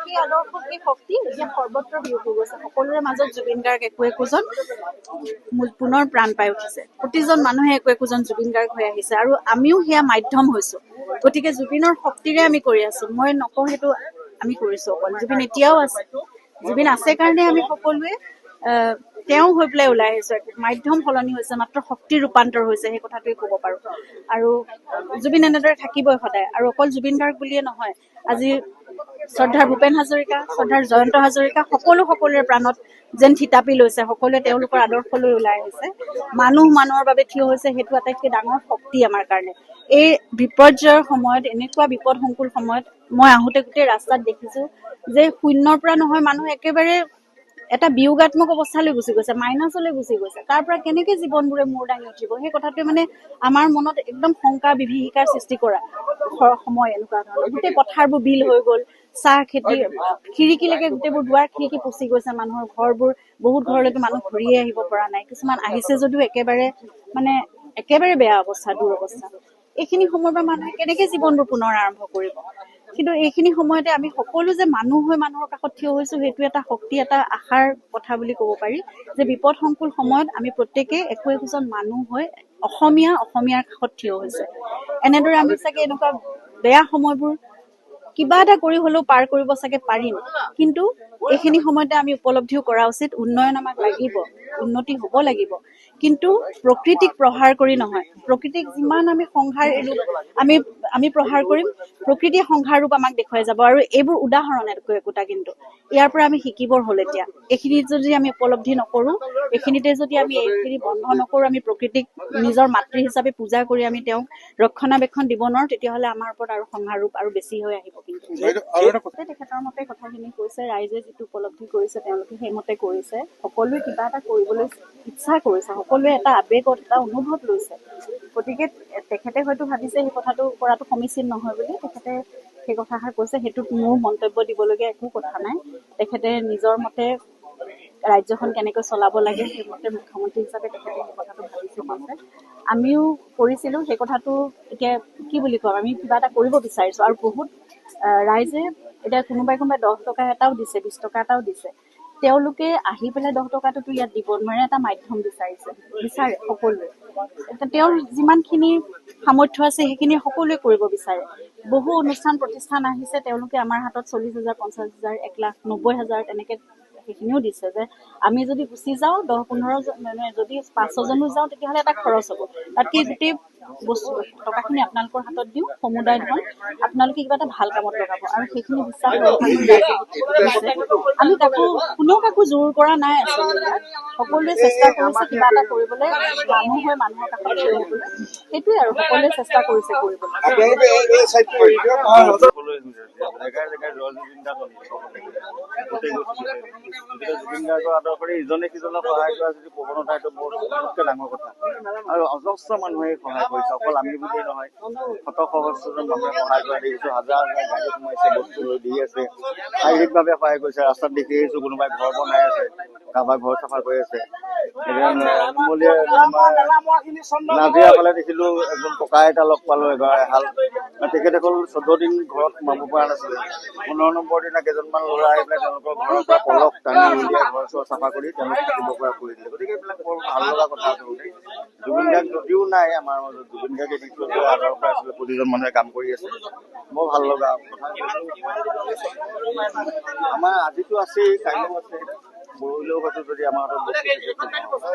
সেই আদৰ্শ সেই শক্তি এতিয়া সৰ্বত্ৰ বিয়পি গৈছে সকলোৰে মাজত। জুবিন গাৰ্গ একোজন পুনৰ প্ৰাণ পাই উঠিছে। প্ৰতিজন মানুহে একোজন জুবিন গাৰ্গ হৈ আহিছে আৰু আমিও সেয়া মাধ্যম হৈছো। গতিকে জুবিনৰ শক্তিৰে আমি কৰি আছো। মই নকওঁ সেইটো আমি কৰিছো অকল। জুবিন এতিয়াও আছে। জুবিন আছে কাৰণে আমি সকলোৱে তেওঁ হৈ পেলাই ওলাই আহিছো। মাধ্যম সলনি হৈছে, মাত্ৰ শক্তিৰ ৰূপান্তৰ হৈছে, সেই কথাটোৱে ক'ব পাৰো। আৰু জুবিন এনেদৰে থাকিবই সদায়। আৰু অকল জুবিন গাৰ্গ বুলিয়ে নহয়, আজি শ্ৰদ্ধাৰ ভূপেন হাজৰিকা, শ্ৰদ্ধাৰ জয়ন্ত হাজৰিকা সকলোৰে প্ৰাণত যেন থিতাপি লৈছে। সকলোৱে তেওঁলোকৰ আদৰ্শ লৈ ওলাই আহিছে। মানুহৰ বাবে থিয় হৈছে। সেইটো আটাইতকৈ ডাঙৰ শক্তি আমাৰ কাৰণে। এই বিপৰ্যয়ৰ সময়ত, এনেকুৱা বিপদসংকুল সময়ত মই আহোতে গোটেই ৰাস্তাত দেখিছো যে শূন্যৰ পৰা নহয়, মানুহ একেবাৰে এটা বিয়োগাত্মক অৱস্থালৈ গুচি গৈছে, মাইনাছলৈ গুচি গৈছে। তাৰ পৰা কেনেকে জীৱনবোৰে মূৰ দাঙি উঠিব, সেই কথাটোৱে মানে আমাৰ মনত একদম শংকা বিভীষিকাৰ সৃষ্টি কৰা সময়। এনেকুৱা ধৰণৰ গোটেই পথাৰবোৰ বিল হৈ গ'ল, চাহ খেতি খিৰিকীলৈকে গোটেইবোৰ দুৱাৰ খিৰিকী পচি গৈছে। মানুহৰ ঘৰবোৰ, বহুত ঘৰলৈকে মানুহ ঘূৰিয়ে আহিব পৰা নাই। কিছুমান আহিছে যদিও একেবাৰে বেয়া অৱস্থা, দুৰৱস্থা। এইখিনি সময়ৰ পৰা মানুহে কেনেকে জীৱনবোৰ পুনৰ আৰম্ভ কৰিব। কিন্তু এইখিনি সময়তে আমি সকলো যে মানুহ হৈ মানুহৰ কাষত থিয় হৈছো, সেইটো এটা শক্তি, এটা আশাৰ কথা বুলি ক'ব পাৰি। যে বিপদ সংকুল সময়ত আমি প্ৰত্যেকে একোজন মানুহ হৈ অসমীয়াৰ কাষত থিয় হৈছে। এনেদৰে আমি চাগে এনেকুৱা বেয়া সময়বোৰ কিবা এটা কৰি হলেও পাৰ কৰিব চাগে পাৰিম। কিন্তু এইখিনি সময়তে আমি উপলব্ধিও কৰা উচিত, উন্নয়ন আমাক লাগিব, উন্নতি হব লাগিব, কিন্তু প্ৰকৃতিক প্ৰহাৰ কৰি নহয়। প্ৰকৃতিক যিমান আমি সংহাৰ ৰূপ আমি প্ৰহাৰ কৰিম, প্ৰকৃতিয়ে সংহাৰ ৰূপ আমাক দেখুৱাই যাব। আৰু এইবোৰ উদাহৰণ একোটা। কিন্তু ইয়াৰ পৰা আমি শিকিবৰ হ'ল এতিয়া। এইখিনি যদি আমি উপলব্ধি নকৰো, এইখিনিতে যদি আমি এইখিনি বন্ধ নকৰো, আমি প্ৰকৃতিক নিজৰ মাতৃ হিচাপে পূজা কৰি আমি তেওঁক ৰক্ষণাবেক্ষণ দিব নোৱাৰো, তেতিয়াহ'লে আমাৰ ওপৰত আৰু সংহাৰ ৰূপ আৰু বেছি হৈ আহিব। কিন্তু তেখেতৰ মতে কথাখিনি কৈছে, ৰাইজে যিটো উপলব্ধি কৰিছে তেওঁলোকে সেইমতে কৰিছে। সকলোৱে কিবা এটা কৰিবলৈ ইচ্ছা কৰিছে, সকলোৱে এটা আৱেগত, এটা অনুভৱ লৈছে। গতিকে তেখেতে হয়তো ভাবিছে সেই কথাটো কৰাটো সমীচীন নহয় বুলি। তেখেতে সেই কথাষাৰ কৈছে, সেইটোত মোৰ মন্তব্য দিবলগীয়া একো কথা নাই। তেখেতে নিজৰ মতে ৰাজ্যখন কেনেকৈ চলাব লাগে, সেইমতে মুখ্যমন্ত্ৰী হিচাপে তেখেতে সেই কথাটো ভাবিছে কৈছে। আমিও কৰিছিলো সেই কথাটো। এতিয়া কি বুলি কম, আমি কিবা এটা কৰিব বিচাৰিছো। আৰু বহুত ৰাইজে এতিয়া কোনোবাই 10 টকা এটাও দিছে, 20 টকা এটাও দিছে। তেওঁলোকে আহি পেলাই 10 টকাটোতো ইয়াত দিব নোৱাৰে, এটা মাধ্যম বিচাৰে সকলোৱে। তেওঁৰ যিমানখিনি সামৰ্থ্য আছে সেইখিনি সকলোৱে কৰিব বিচাৰে। বহু অনুষ্ঠান প্ৰতিষ্ঠান আহিছে, তেওঁলোকে আমাৰ হাতত 40,000, 50,000, 1,90,000 তেনেকে সেইখিনিও দিছে। যে আমি যদি গুচি যাওঁ 10-15 জন, যদি 5-6 জনো যাওঁ, তেতিয়াহ'লে এটা খৰচ হ'ব। তাতকে গোটেই বস্তু টকাখিনি আপোনালোকৰ হাতত দিওঁ, সমুদায় ধন, আপোনালোকে কিবা এটা ভাল কামত লগাব। আৰু সেইখিনি বিশ্বাস আমি কোনেও কাকো জোৰ কৰা নাই আচলতে। সকলোৱে চেষ্টা কৰিছে কিবা এটা কৰিবলৈ, মানুহ হৈ মানুহৰ কাষত থিয় হ'বলৈ। সেইটোৱে আৰু সকলোৱে চেষ্টা কৰিছে কৰিবলৈ। জুবিন গাৰ্গৰ আদৰ্শৰে ইজনে সিজনক সহায় কৰা যদি প্ৰৱণতা, এইটো বহুতকৈ ডাঙৰ কথা। আৰু অজস্ৰ মানুহে সহায় কৰিছে, অকল আমি বুলিয়েই নহয়, শত সহস্ৰজন মানুহে সহায় কৰা দেখিছো। হাজাৰ গাড়ী সোমাইছে, বস্তু লৈ দি আছে, শাৰীৰিকভাৱে সহায় কৰিছে। ৰাস্তাত দেখি আহিছো কোনোবাই ঘৰ বনাই আছে, কাৰোবাৰ ঘৰ চাফা কৰি আছে। নাজিৰা ফালে দেখিলো এজন ককা এটা লগ পালো, এহাল। তেখেতে হ'ল 14 দিন ঘৰত সোমাব পৰা নাছিলে। 15 নম্বৰ দিনা কেইজনমান ল'ৰা আহি পেলাই তেওঁলোকৰ ঘৰৰ পৰা পলস টানি উলিয়াই ঘৰ চৰ চাফা কৰি তেওঁলোক থাকিব পৰা কৰি দিলে। গতিকে এইবিলাক বৰ ভাল লগা কথা আচলতে। জুবিন গাৰ্গ যদিও নাই আমাৰ মাজত, জুবিন গাৰ্গে দিশটো আদৰ্শ আছিলে, প্ৰতিজন মানুহে কাম কৰি আছে, বৰ ভাল লগা কথা। আমাৰ আজিতো আছেই, কাইলৈও আছে, পৰহিলেও হয়তো যদি আমাৰ হাতত বস্তু